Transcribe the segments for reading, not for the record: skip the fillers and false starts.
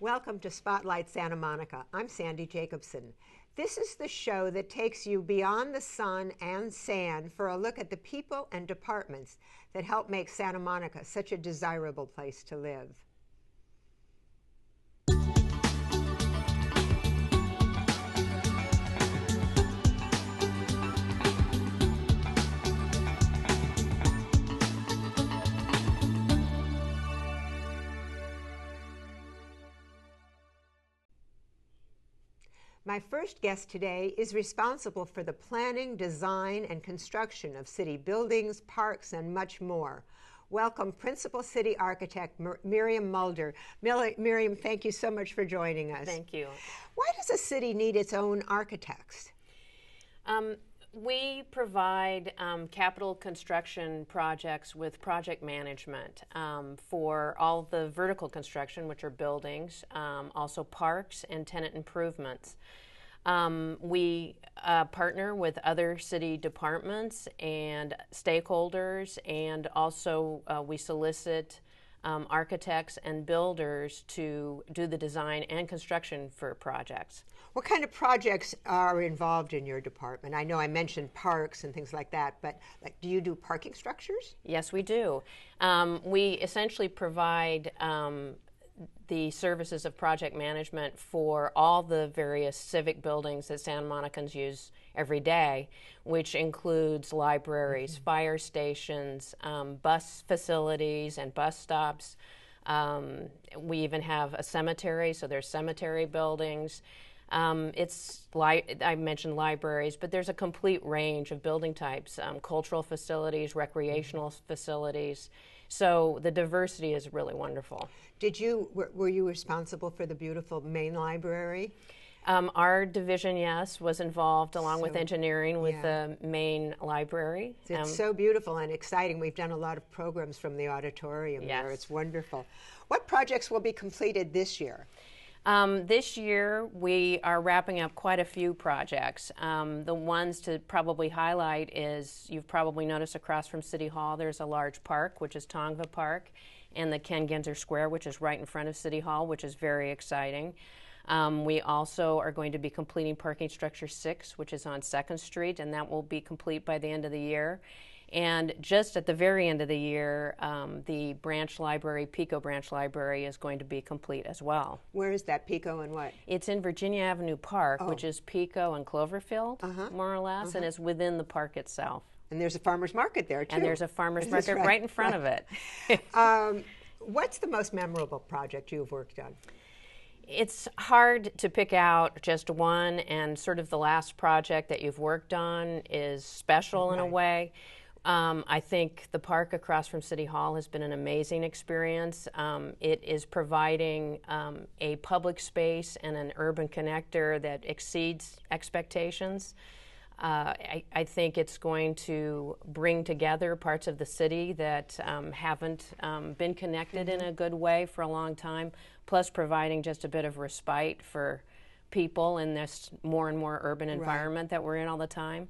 Welcome to Spotlight Santa Monica. I'm Sandy Jacobson. This is the show that takes you beyond the sun and sand for a look at the people and departments that help make Santa Monica such a desirable place to live. My first guest today is responsible for the planning, design, and construction of city buildings, parks, and much more. Welcome, Principal City Architect Miriam Mulder. Miriam, thank you so much for joining us. Thank you. Why does a city need its own architects? We provide capital construction projects with project management for all the vertical construction, which are buildings, also parks and tenant improvements. We partner with other city departments and stakeholders, and also we solicit architects and builders to do the design and construction for projects. What kind of projects are involved in your department? I know I mentioned parks and things like that, but do you do parking structures? Yes, we do. We essentially provide the services of project management for all the various civic buildings that Santa Monicans use every day, which includes libraries, fire stations, bus facilities and bus stops. We even have a cemetery, so there's cemetery buildings. I mentioned libraries, but there's a complete range of building types, cultural facilities, recreational facilities. So the diversity is really wonderful. Were you responsible for the beautiful main library? Our division, yes, was involved along with engineering with the main library. It's so beautiful and exciting. We've done a lot of programs from the auditorium there. It's wonderful. What projects will be completed this year? This year, we are wrapping up quite a few projects. The ones to probably highlight is, you've probably noticed across from City Hall, there's a large park, which is Tongva Park, and the Ken Genzer Square, which is right in front of City Hall, which is very exciting. We also are going to be completing Parking Structure 6, which is on 2nd Street, and that will be complete by the end of the year. And just at the very end of the year, the branch library, Pico Branch Library, is going to be complete as well. Where is that, Pico and what? It's in Virginia Avenue Park, which is Pico and Cloverfield, more or less, and it's within the park itself. And there's a farmer's market there, too. And there's a farmer's market right in front of it. What's the most memorable project you've worked on? It's hard to pick out just one, and sort of the last project that you've worked on is special in a way. I think the park across from City Hall has been an amazing experience. It is providing a public space and an urban connector that exceeds expectations. I think it's going to bring together parts of the city that haven't been connected in a good way for a long time, plus providing just a bit of respite for people in this more and more urban environment that we're in all the time.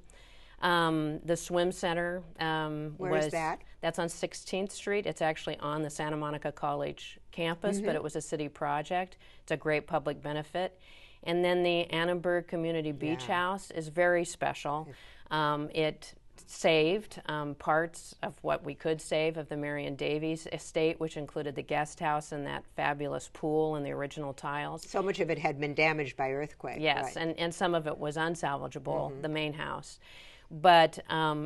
The swim center Where is that? That's on 16th Street. It's actually on the Santa Monica College campus, but it was a city project. It's a great public benefit. And then the Annenberg Community Beach House is very special. It saved parts of what we could save of the Marion Davies estate, which included the guest house and that fabulous pool and the original tiles. So much of it had been damaged by earthquake. Yes, and some of it was unsalvageable, the main house. But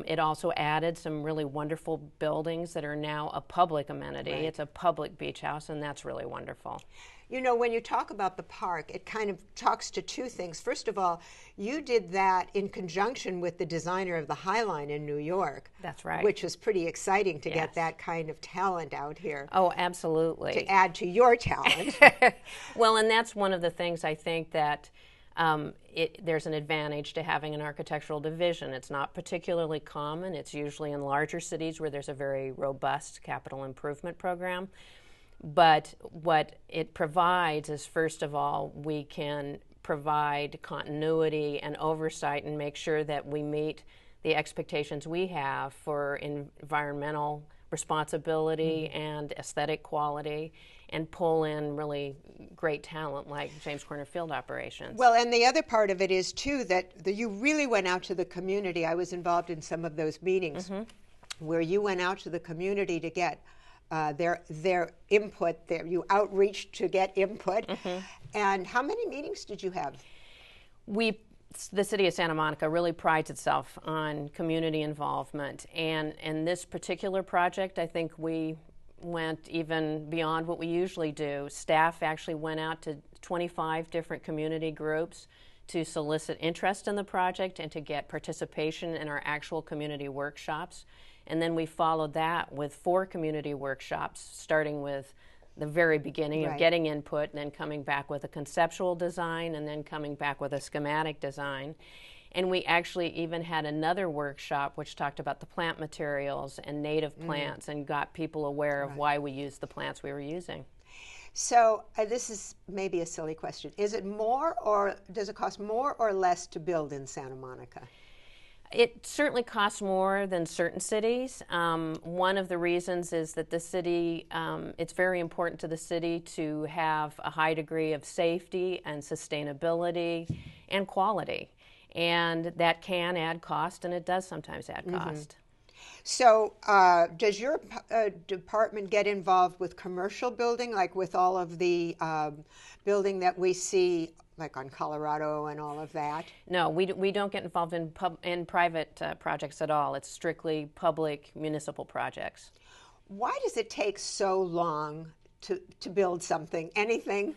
it also added some really wonderful buildings that are now a public amenity. It's a public beach house, and that's really wonderful. You know, when you talk about the park, it kind of talks to two things. First of all, you did that in conjunction with the designer of the High Line in New York. That's right. Which was pretty exciting to get that kind of talent out here. Oh, absolutely. To add to your talent. Well, and that's one of the things I think that there's an advantage to having an architectural division. It's not particularly common. It's usually in larger cities where there's a very robust capital improvement program. But what it provides is, first of all, we can provide continuity and oversight and make sure that we meet the expectations we have for environmental responsibility and aesthetic quality. and pull in really great talent like James Corner Field Operations. Well, and the other part of it is, too, that you really went out to the community. I was involved in some of those meetings where you went out to the community to get their input. You outreached to get input. And how many meetings did you have? The city of Santa Monica really prides itself on community involvement. And this particular project, I think we went even beyond what we usually do. Staff actually went out to 25 different community groups to solicit interest in the project and to get participation in our actual community workshops. And then we followed that with 4 community workshops, starting with the very beginning of getting input, and then coming back with a conceptual design, and then coming back with a schematic design. And we actually even had another workshop which talked about the plant materials and native plants and got people aware of why we used the plants we were using. So this is maybe a silly question. Is it more, or does it cost more or less to build in Santa Monica? It certainly costs more than certain cities. One of the reasons is that the city, it's very important to the city to have a high degree of safety and sustainability and quality. And that can add cost, and it does sometimes add cost. So does your department get involved with commercial building, like with all of the building that we see, like on Colorado and all of that? No, we don't get involved in private projects at all. It's strictly public municipal projects. Why does it take so long to build something, anything?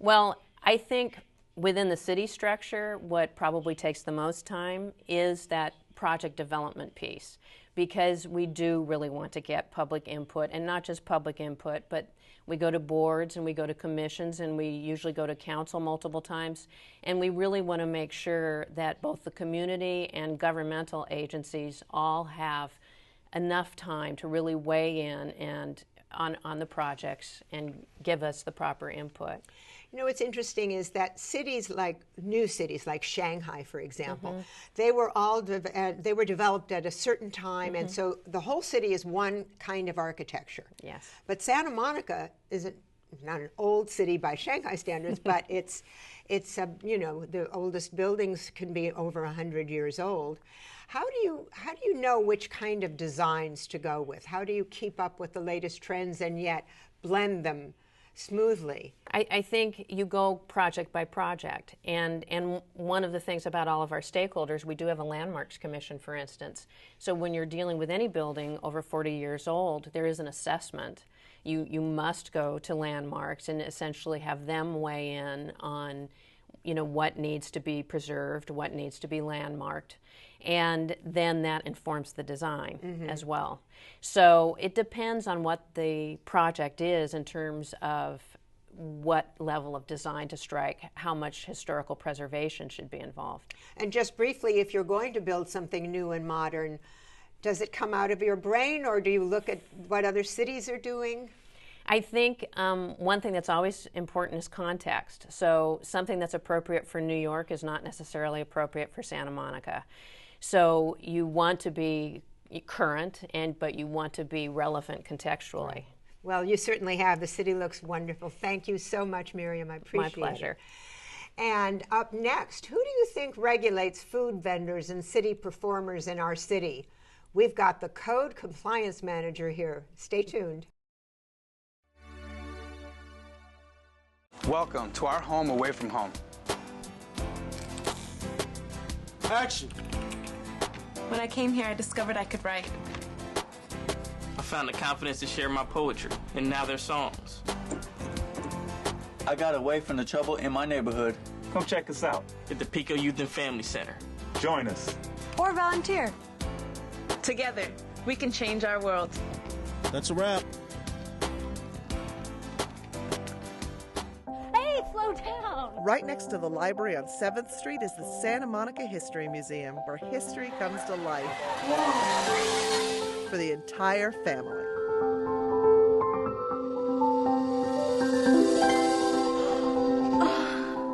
Well, I think within the city structure, what probably takes the most time is that project development piece, because we do really want to get public input, and not just public input, but we go to boards and we go to commissions and we usually go to council multiple times, and we really want to make sure that both the community and governmental agencies all have enough time to really weigh in and on the projects and give us the proper input. You know, what's interesting is that cities like, new cities like Shanghai, for example, they were developed at a certain time, and so the whole city is one kind of architecture. Yes. But Santa Monica isn't, not an old city by Shanghai standards, but it's you know, the oldest buildings can be over 100 years old. How do you know which kind of designs to go with? How do you keep up with the latest trends and yet blend them smoothly? I think you go project by project, and one of the things about all of our stakeholders, we do have a landmarks commission, for instance. So when you're dealing with any building over 40 years old, there is an assessment. You must go to landmarks and essentially have them weigh in on, you know, what needs to be preserved, what needs to be landmarked, and then that informs the design as well. So it depends on what the project is in terms of what level of design to strike, how much historical preservation should be involved. And just briefly, if you're going to build something new and modern, does it come out of your brain, or do you look at what other cities are doing? I think one thing that's always important is context. So something that's appropriate for New York is not necessarily appropriate for Santa Monica. So you want to be current, but you want to be relevant contextually. Right. Well, you certainly have. The city looks wonderful. Thank you so much, Miriam. I appreciate it. My pleasure. And up next, who do you think regulates food vendors and city performers in our city? We've got the Code Compliance Manager here. Stay tuned. Welcome to our home away from home. Action! When I came here, I discovered I could write. I found the confidence to share my poetry, and now they're songs. I got away from the trouble in my neighborhood. Come check us out at the Pico Youth and Family Center. Join us. Or volunteer. Together, we can change our world. That's a wrap. Hey, slow down! Right next to the library on 7th Street is the Santa Monica History Museum, where history comes to life for the entire family.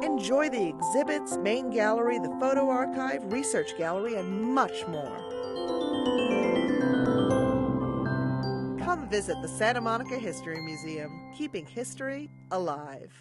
Enjoy the exhibits, main gallery, the photo archive, research gallery, and much more. Come Visit the Santa Monica History Museum, keeping history alive.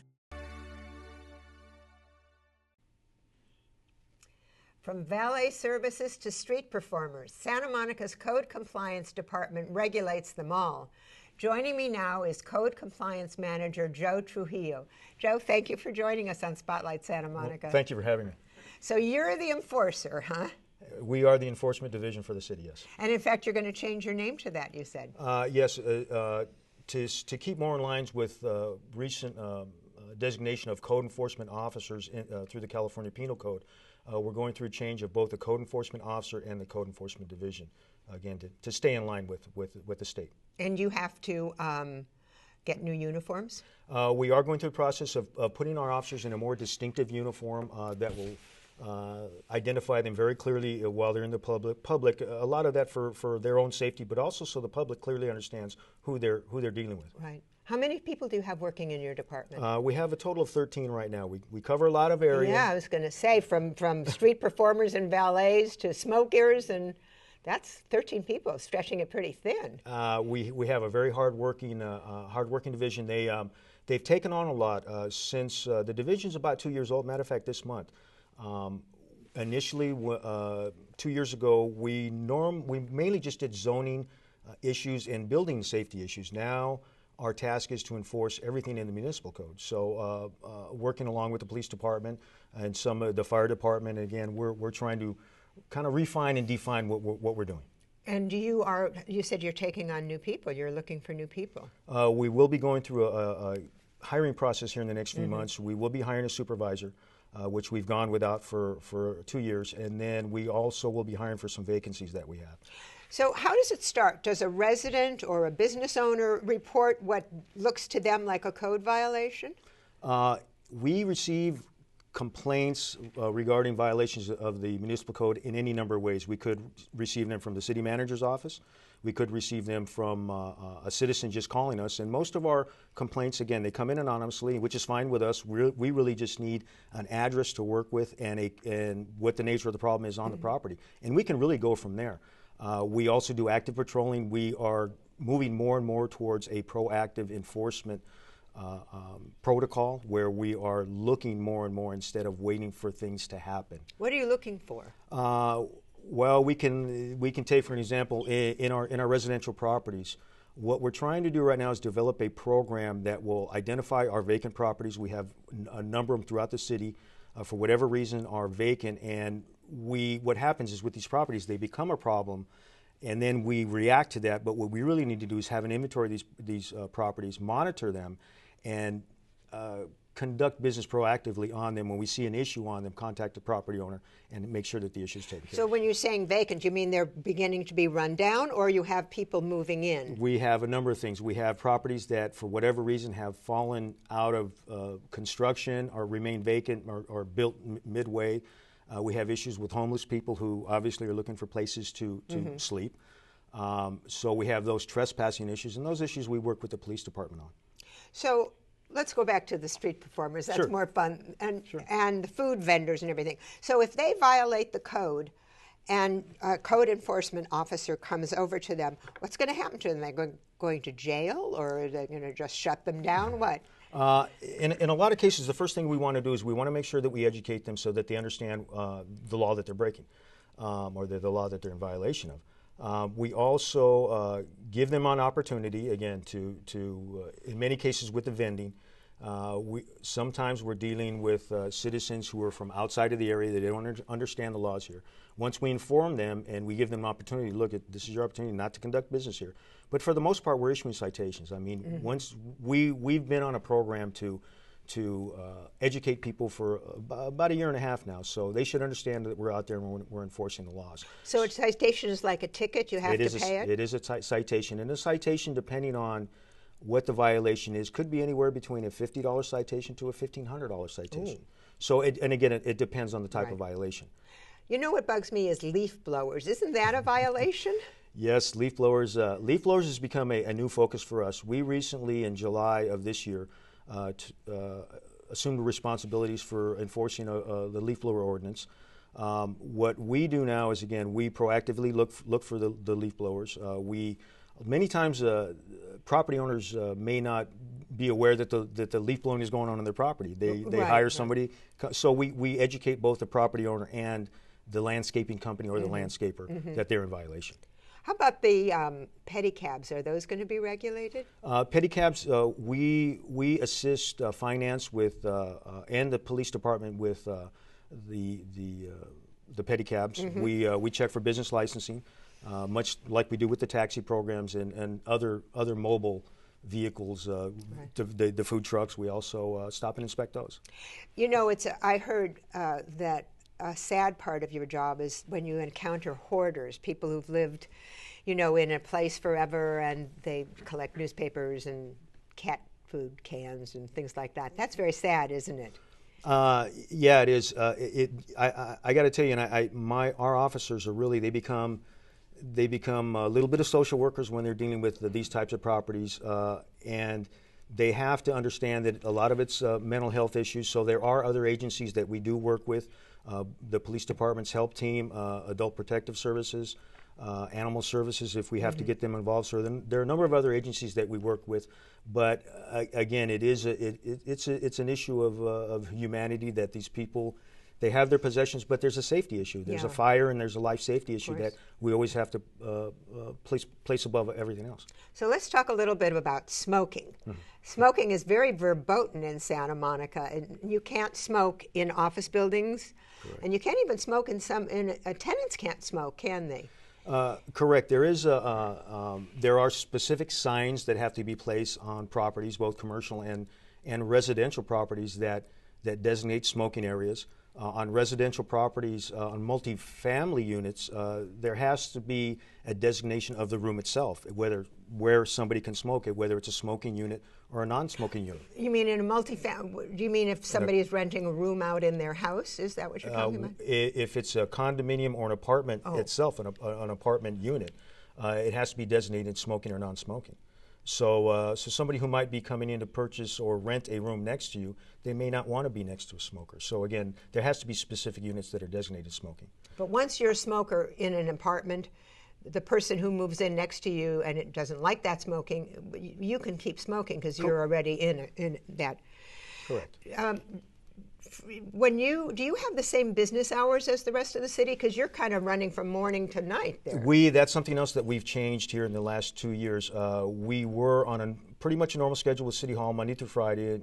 From valet services to street performers, Santa Monica's Code Compliance Department regulates them all. Joining me now is Code Compliance Manager Joe Trujillo. Joe, thank you for joining us on Spotlight Santa Monica. Well, thank you for having me. So you're the enforcer, huh? We are the enforcement division for the city, yes. And in fact, you're going to change your name to that, you said. Yes, to keep more in lines with recent designation of code enforcement officers through the California Penal Code. We're going through a change of both the code enforcement officer and the code enforcement division, again, to stay in line with the state. And you have to get new uniforms? We are going through the process of putting our officers in a more distinctive uniform that will identify them very clearly while they're in the public. A lot of that for their own safety, but also so the public clearly understands who they're dealing with. Right. How many people do you have working in your department? We have a total of 13 right now. We cover a lot of area. Yeah, I was going to say from street performers and valets to smokers, and that's 13 people, stretching it pretty thin. We have a very hardworking division. They've taken on a lot since the division's about 2 years old. Matter of fact, this month. Initially, 2 years ago, we mainly just did zoning issues and building safety issues. Now, our task is to enforce everything in the municipal code. So, working along with the police department and some of the fire department, again, we're trying to kind of refine and define what we're doing. And you said you're taking on new people. You're looking for new people. We will be going through a hiring process here in the next few months. We will be hiring a supervisor, which we've gone without for 2 years, and then we also will be hiring for some vacancies that we have. So how does it start? Does a resident or a business owner report what looks to them like a code violation? We receive complaints regarding violations of the municipal code in any number of ways. We could receive them from the city manager's office. We could receive them from a citizen just calling us. And most of our complaints, again, they come in anonymously, which is fine with us. We really just need an address to work with and what the nature of the problem is on the property. And we can really go from there. We also do active patrolling. We are moving more and more towards a proactive enforcement protocol where we are looking more and more instead of waiting for things to happen. What are you looking for? Well, we can take, for an example, in our residential properties. What we're trying to do right now is develop a program that will identify our vacant properties. We have a number of them throughout the city, for whatever reason, are vacant. And what happens is with these properties, they become a problem, and then we react to that. But what we really need to do is have an inventory of these properties, monitor them, and conduct business proactively on them. When we see an issue on them, contact the property owner and make sure that the issue is taken care of. So when you're saying vacant, you mean they're beginning to be run down, or you have people moving in? We have a number of things. We have properties that, for whatever reason, have fallen out of construction or remain vacant or built midway. We have issues with homeless people who obviously are looking for places to sleep. So we have those trespassing issues, and those issues we work with the police department on. So let's go back to the street performers. That's more fun, and the food vendors and everything. So if they violate the code and a code enforcement officer comes over to them, what's going to happen to them? Are they going to jail, or are they going to just shut them down? What? In a lot of cases, the first thing we want to do is we want to make sure that we educate them so that they understand the law that they're breaking, or the law that they're in violation of. We also give them an opportunity, again, to in many cases with the vending. Sometimes we're dealing with citizens who are from outside of the area. They don't understand the laws here. Once we inform them and we give them an opportunity, look, this is your opportunity not to conduct business here. But for the most part, we're issuing citations. I mean, once we've been on a program to educate people for about a year and a half now, so they should understand that we're out there and we're enforcing the laws. So a citation is like a ticket? You have to pay it? It is a citation. And a citation, depending on what the violation is, could be anywhere between a $50 citation to a $1,500 citation. Ooh. So, and again, it depends on the type of violation. You know what bugs me is leaf blowers. Isn't that a violation? Yes, leaf blowers. Leaf blowers has become a new focus for us. We recently, in July of this year, assumed responsibilities for enforcing the leaf blower ordinance. What we do now is, again, we proactively look for the leaf blowers. We Many times, property owners may not be aware that the leaf blowing is going on their property. They hire somebody. So we educate both the property owner and the landscaping company or the landscaper that they're in violation. How about the pedicabs? Are those going to be regulated? Pedicabs, we assist finance with and the police department with the pedicabs. We check for business licensing, much like we do with the taxi programs and other mobile vehicles. The food trucks, we also stop and inspect those. You know, I heard that a sad part of your job is when you encounter hoarders, people who've lived, you know, in a place forever, and they collect newspapers and cat food cans and things like that. That's very sad, isn't it? Yeah, it is. I got to tell you, and our officers are really they become a little bit of social workers when they're dealing with these types of properties, and they have to understand that a lot of it's mental health issues. So there are other agencies that we do work with. The police department's help team, adult protective services, animal services if we have to get them involved. So there are a number of other agencies that we work with, but again, it's an issue of humanity that these people, they have their possessions, but there's a safety issue. There's a fire and there's a life safety issue that we always have to place above everything else. So let's talk a little bit about smoking. Smoking is very verboten in Santa Monica, and you can't smoke in office buildings, and you can't even smoke tenants can't smoke, can they? Correct. There are specific signs that have to be placed on properties, both commercial and residential properties, that designate smoking areas. On residential properties, on multifamily units, there has to be a designation of the room itself, where somebody can smoke it, whether it's a smoking unit or a non-smoking unit. You mean in a multifamily? Do you mean if somebody is renting a room out in their house? Is that what you're talking about? If it's a condominium or an apartment itself, an apartment unit, it has to be designated smoking or non-smoking. So somebody who might be coming in to purchase or rent a room next to you, they may not want to be next to a smoker. So again, there has to be specific units that are designated smoking. But once you're a smoker in an apartment, the person who moves in next to you and it doesn't like that smoking, you can keep smoking because you're already in that. Correct. Do you have the same business hours as the rest of the city? Because you're kind of running from morning to night there. That's something else that we've changed here in the last 2 years. We were on pretty much a normal schedule with City Hall, Monday through Friday,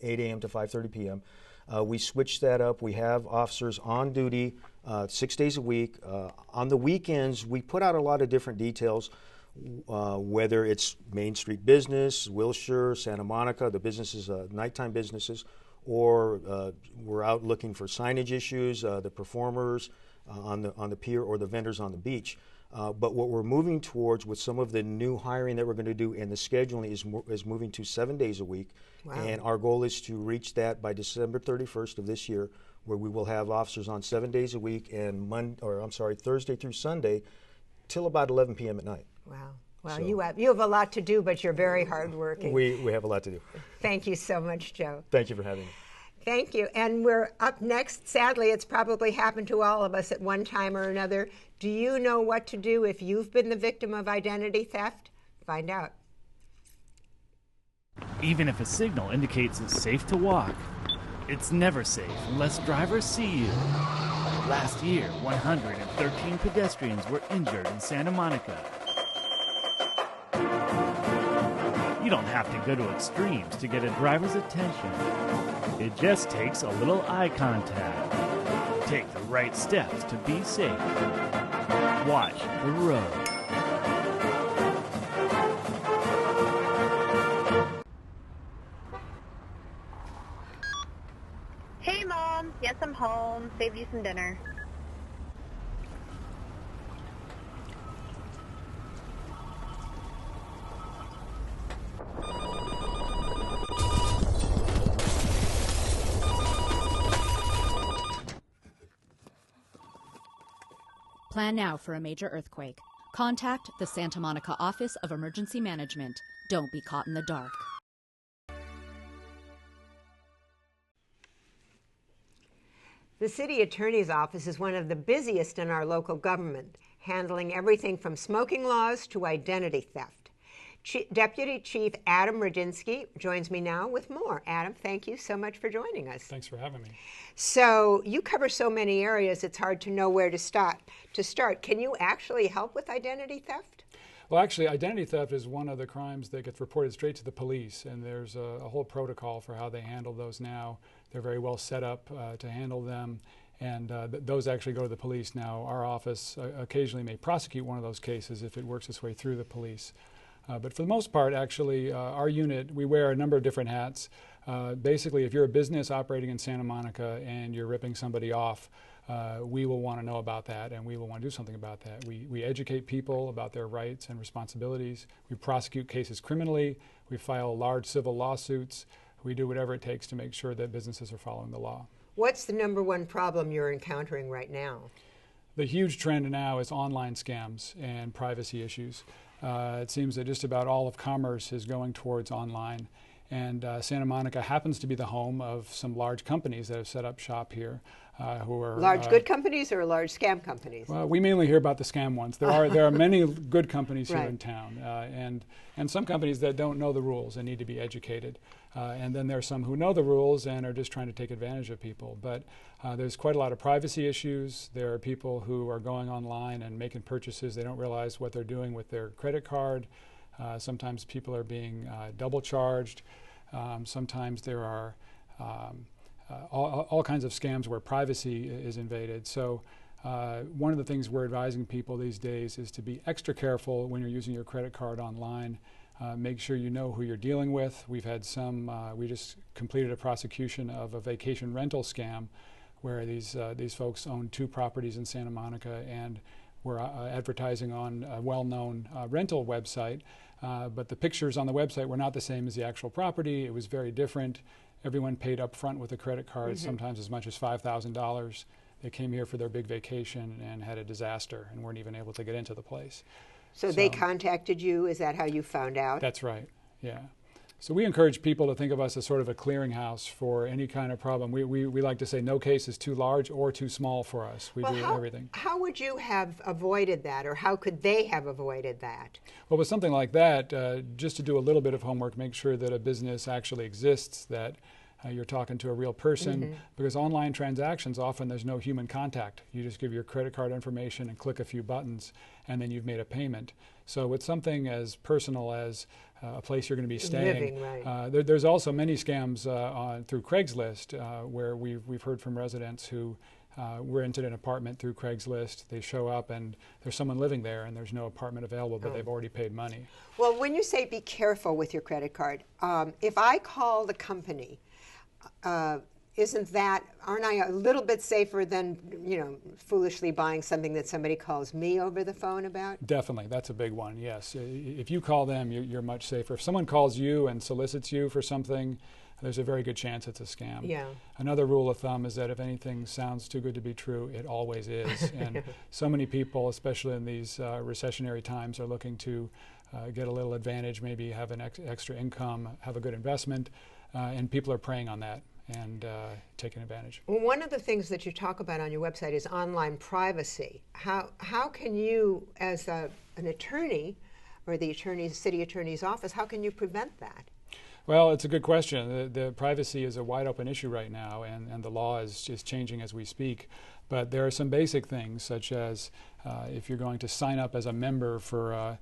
8 a.m. to 5:30 p.m. We switched that up. We have officers on duty 6 days a week. On the weekends, we put out a lot of different details, whether it's Main Street business, Wilshire, Santa Monica, the businesses, nighttime businesses, or we're out looking for signage issues, the performers on the pier or the vendors on the beach. But what we're moving towards with some of the new hiring that we're going to do and the scheduling is moving to 7 days a week. Wow. And our goal is to reach that by December 31st of this year, where we will have officers on 7 days a week and Thursday through Sunday till about 11 p.m. at night. Wow. Well, so, you have a lot to do, but you're very hardworking. We have a lot to do. Thank you so much, Joe. Thank you for having me. Thank you. And we're up next. Sadly, it's probably happened to all of us at one time or another. Do you know what to do if you've been the victim of identity theft? Find out. Even if a signal indicates it's safe to walk, it's never safe unless drivers see you. Last year, 113 pedestrians were injured in Santa Monica. You don't have to go to extremes to get a driver's attention. It just takes a little eye contact. Take the right steps to be safe. Watch the road. Hey, Mom. Yes, I'm home. Saved you some dinner. Plan now for a major earthquake. Contact the Santa Monica Office of Emergency Management. Don't be caught in the dark. The City Attorney's Office is one of the busiest in our local government, handling everything from smoking laws to identity theft. Deputy Chief Adam Radinsky joins me now with more. Adam, thank you so much for joining us. Thanks for having me. So you cover so many areas, it's hard to know where to start. Can you actually help with identity theft? Well, actually, identity theft is one of the crimes that gets reported straight to the police, and there's a whole protocol for how they handle those now. They're very well set up to handle them, and those actually go to the police now. Our office occasionally may prosecute one of those cases if it works its way through the police. But for the most part, actually, our unit, we wear a number of different hats. Basically, if you're a business operating in Santa Monica and you're ripping somebody off, we will want to know about that, and we will want to do something about that. We educate people about their rights and responsibilities. We prosecute cases criminally. We file large civil lawsuits. We do whatever it takes to make sure that businesses are following the law. What's the number one problem you're encountering right now? The huge trend now is online scams and privacy issues. It seems that just about all of commerce is going towards online. And Santa Monica happens to be the home of some large companies that have set up shop here. Who are large good companies or large scam companies? Well, we mainly hear about the scam ones. There are many good companies here right. in town, and some companies that don't know the rules and need to be educated. And then there are some who know the rules and are just trying to take advantage of people. But there's quite a lot of privacy issues. There are people who are going online and making purchases. They don't realize what they're doing with their credit card. Sometimes people are being double charged. Sometimes there are all kinds of scams where privacy is invaded. So one of the things we're advising people these days is to be extra careful when you're using your credit card online. Make sure you know who you're dealing with. We've had we just completed a prosecution of a vacation rental scam where these folks own 2 properties in Santa Monica and were advertising on a well-known rental website. But the pictures on the website were not the same as the actual property. It was very different. Everyone paid up front with a credit card, sometimes as much as $5,000. They came here for their big vacation and had a disaster and weren't even able to get into the place. So they contacted you? Is that how you found out? That's right, yeah. So we encourage people to think of us as sort of a clearinghouse for any kind of problem. We like to say no case is too large or too small for us. We do everything. How would you have avoided that, or how could they have avoided that? Well, with something like that, just to do a little bit of homework, make sure that a business actually exists, that you're talking to a real person, because online transactions, often there's no human contact. You just give your credit card information and click a few buttons, and then you've made a payment. So with something as personal as a place you're going to be staying, there's also many scams through Craigslist where we've heard from residents who rented an apartment through Craigslist. They show up and there's someone living there and there's no apartment available, but they've already paid money. Well, when you say be careful with your credit card, if I call the company, aren't I a little bit safer than, foolishly buying something that somebody calls me over the phone about? Definitely, that's a big one, yes. If you call them, you're much safer. If someone calls you and solicits you for something, there's a very good chance it's a scam. Yeah. Another rule of thumb is that if anything sounds too good to be true, it always is. And so many people, especially in these recessionary times, are looking to get a little advantage, maybe have an extra income, have a good investment, and people are preying on that and taking advantage. Well, one of the things that you talk about on your website is online privacy. How can you, as an attorney or the city attorney's office, how can you prevent that? Well, it's a good question. The privacy is a wide open issue right now, and the law is changing as we speak. But there are some basic things, such as if you're going to sign up as a member for a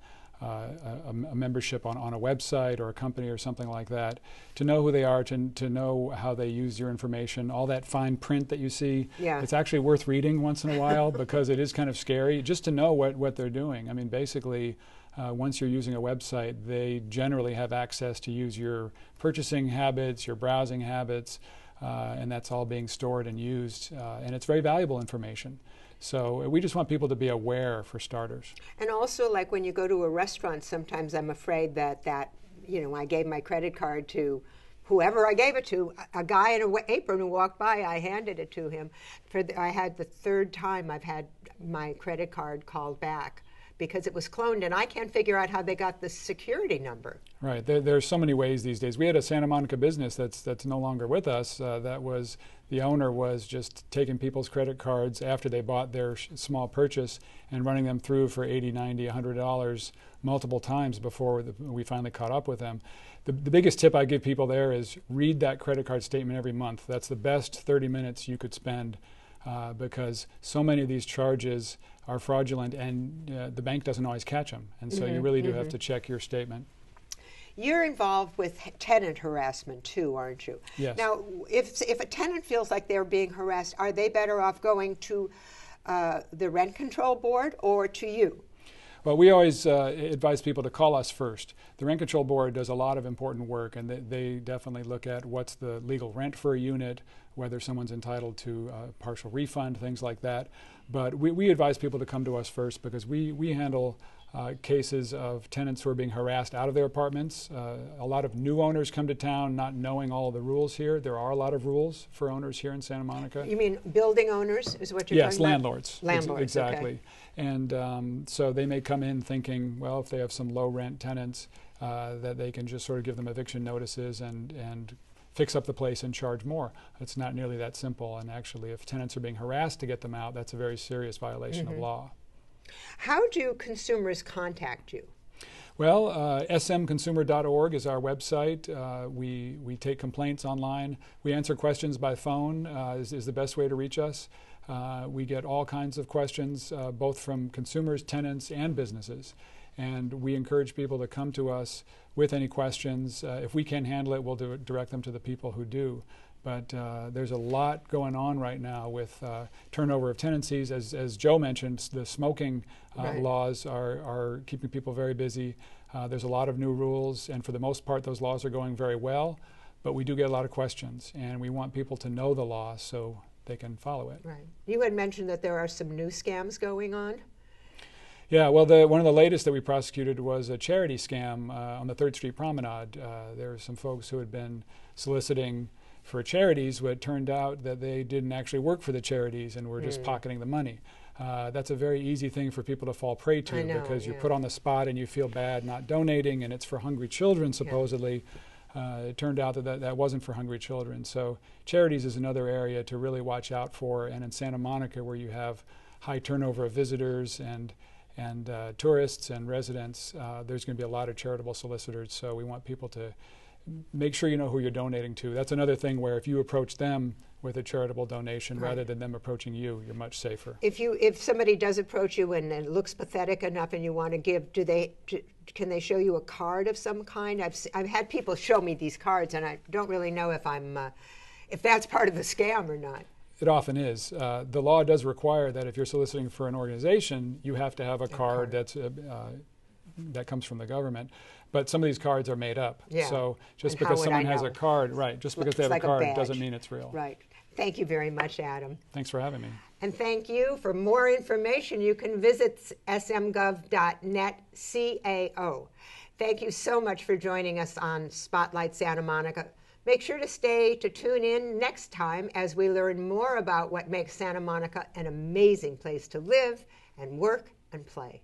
membership on a website or a company or something like that, to know who they are, to know how they use your information, all that fine print that you see. Yeah. It's actually worth reading once in a while because it is kind of scary just to know what they're doing. I mean, basically, once you're using a website, they generally have access to use your purchasing habits, your browsing habits, and that's all being stored and used, and it's very valuable information. So we just want people to be aware, for starters. And also, like when you go to a restaurant, sometimes I'm afraid that I gave my credit card to whoever I gave it to. A guy in an apron who walked by, I handed it to him. I had the third time I've had my credit card called back because it was cloned, and I can't figure out how they got the security number. Right. There's so many ways these days. We had a Santa Monica business that's no longer with us. The owner was just taking people's credit cards after they bought their small purchase and running them through for $80, $90, $100 multiple times before we finally caught up with them. The biggest tip I give people there is read that credit card statement every month. That's the best 30 minutes you could spend because so many of these charges are fraudulent and the bank doesn't always catch them. And so you really do have to check your statement. You're involved with tenant harassment too, aren't you? Yes. Now, if a tenant feels like they're being harassed, are they better off going to the Rent Control Board or to you? Well, we always advise people to call us first. The Rent Control Board does a lot of important work, and they definitely look at what's the legal rent for a unit, whether someone's entitled to a partial refund, things like that. But we advise people to come to us first because we handle cases of tenants who are being harassed out of their apartments. A lot of new owners come to town not knowing all the rules here. There are a lot of rules for owners here in Santa Monica. You mean building owners is what you're talking about? Yes, landlords. Landlords, exactly. Okay. And so they may come in thinking, well, if they have some low rent tenants, that they can just sort of give them eviction notices and fix up the place and charge more. It's not nearly that simple. And actually, if tenants are being harassed to get them out, that's a very serious violation of law. How do consumers contact you? Well, smconsumer.org is our website. We take complaints online. We answer questions by phone is the best way to reach us. We get all kinds of questions, both from consumers, tenants, and businesses. And we encourage people to come to us with any questions. If we can't handle it, we'll direct them to the people who do. But there's a lot going on right now with turnover of tenancies. As Joe mentioned, the smoking laws are keeping people very busy. There's a lot of new rules, and for the most part, those laws are going very well. But we do get a lot of questions, and we want people to know the law so they can follow it. Right. You had mentioned that there are some new scams going on. Yeah, well, one of the latest that we prosecuted was a charity scam on the 3rd Street Promenade. There were some folks who had been soliciting for charities, but it turned out that they didn't actually work for the charities and were just pocketing the money. That's a very easy thing for people to fall prey to because you're put on the spot and you feel bad not donating, and it's for hungry children, supposedly. It turned out that wasn't for hungry children. So charities is another area to really watch out for. And in Santa Monica, where you have high turnover of visitors and tourists and residents, there's going to be a lot of charitable solicitors. So we want people to make sure you know who you're donating to. That's another thing where if you approach them with a charitable donation rather than them approaching you, you're much safer. If somebody does approach you and it looks pathetic enough and you want to give, can they show you a card of some kind? I've had people show me these cards, and I don't really know if that's part of the scam or not. It often is. The law does require that if you're soliciting for an organization, you have to have a card that comes from the government. But some of these cards are made up. Yeah. So just because someone has a card, just because they have a card doesn't mean it's real. Right. Thank you very much, Adam. Thanks for having me. And thank you. For more information, you can visit smgov.net CAO. Thank you so much for joining us on Spotlight Santa Monica. Make sure to tune in next time as we learn more about what makes Santa Monica an amazing place to live and work and play.